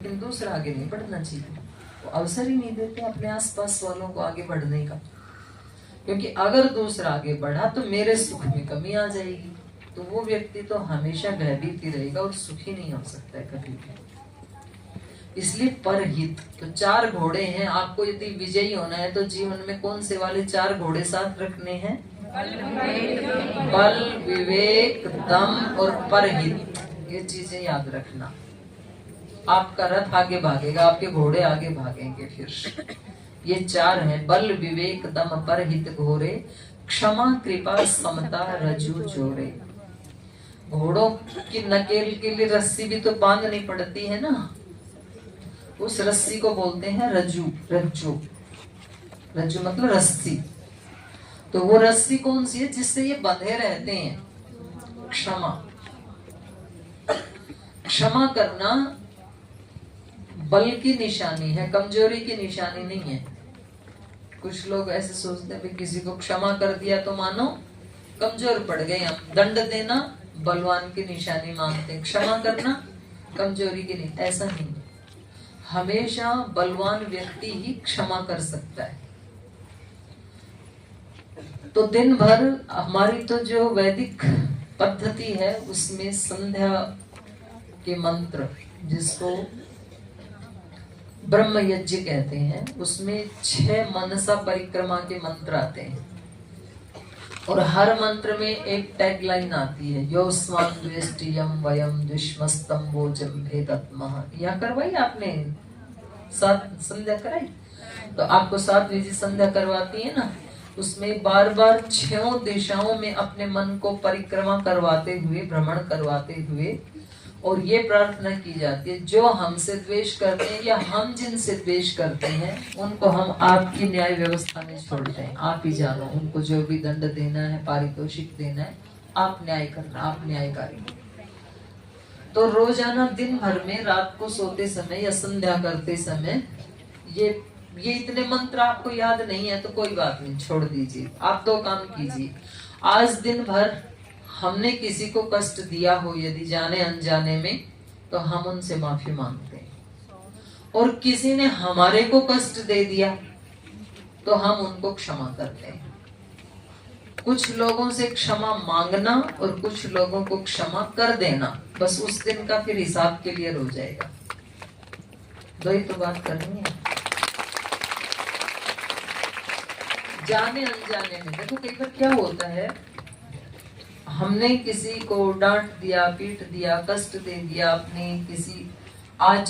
लेकिन दूसरा आगे नहीं बढ़ना चाहिए। वो अवसर ही नहीं देते अपने आसपास वालों को आगे बढ़ने का, क्योंकि अगर दूसरा आगे बढ़ा तो मेरे सुख में कमी आ जाएगी, तो वो व्यक्ति तो हमेशा भयभीत ही रहेगा और सुखी नहीं हो सकता है कभी भी। इसलिए परहित। तो 4 घोड़े हैं, आपको यदि विजयी होना है तो जीवन में कौन से वाले 4 घोड़े साथ रखने हैं? बल, विवेक, दम और परहित। ये चीजें याद रखना। आपका रथ आगे भागेगा, आपके घोड़े आगे भागेंगे। फिर ये 4 हैं, बल, विवेक, दम, परहित घोरे, क्षमा, कृपा, समता, रज्जु जोड़े। घोड़ों की नकेल के लिए रस्सी भी तो बांधनी पड़ती है ना, उस रस्सी को बोलते हैं रज्जु। रज्जु रज्जु मतलब रस्सी। तो वो रस्सी कौन सी है जिससे ये बंधे रहते हैं? क्षमा। क्षमा करना बल की निशानी है, कमजोरी की निशानी नहीं है। कुछ लोग ऐसे सोचते हैं किसी को क्षमा कर दिया तो मानो कमजोर पड़ गए हम, दंड देना बलवान की निशानी मानते हैं, क्षमा करना कमजोरी की नहीं। ऐसा नहीं, हमेशा बलवान व्यक्ति ही क्षमा कर सकता है। तो दिन भर हमारी तो जो वैदिक पद्धति है उसमें संध्या के मंत्र, जिसको ब्रह्म यज्ञ कहते हैं, उसमें 6 मनसा परिक्रमा के मंत्र आते हैं और हर मंत्र में एक टैगलाइन आती है, योस्मान द्वेष्टियम वयम द्विष्मस्तम वोजम भेदत्मः। यह करवाई आपने? 7 संध्या कराई? तो आपको 7 विधि संध्या करवाती है ना, उसमें बार बार 6 दिशाओं में अपने मन को परिक्रमा करवाते हुए, भ्रमण करवाते हुए, और ये प्रार्थना की जाती है जो हमसे द्वेष करते हैं या हम जिनसे द्वेष करते हैं उनको हम आपकी न्याय व्यवस्था में छोड़ते हैं। आप ही जानो, उनको जो भी दंड देना है, पारितोषिक देना है, आप न्याय करना, आप न्यायकारी। तो रोजाना दिन भर में रात को सोते समय या संध्या करते समय ये इतने मंत्र आपको याद नहीं है तो कोई बात नहीं, छोड़ दीजिए। आप 2 काम कीजिए। आज दिन भर हमने किसी को कष्ट दिया हो यदि जाने अनजाने में, तो हम उनसे माफी मांगते हैं, और किसी ने हमारे को कष्ट दे दिया तो हम उनको क्षमा करते हैं। कुछ लोगों से क्षमा मांगना और कुछ लोगों को क्षमा कर देना, बस उस दिन का फिर हिसाब क्लियर हो जाएगा। 2 ही तो बात करनी है। जाने अनजाने में देखो, कई बार क्या होता है, हमने किसी को डांट दिया, पीट दिया, कष्ट दे दिया, अपने किसी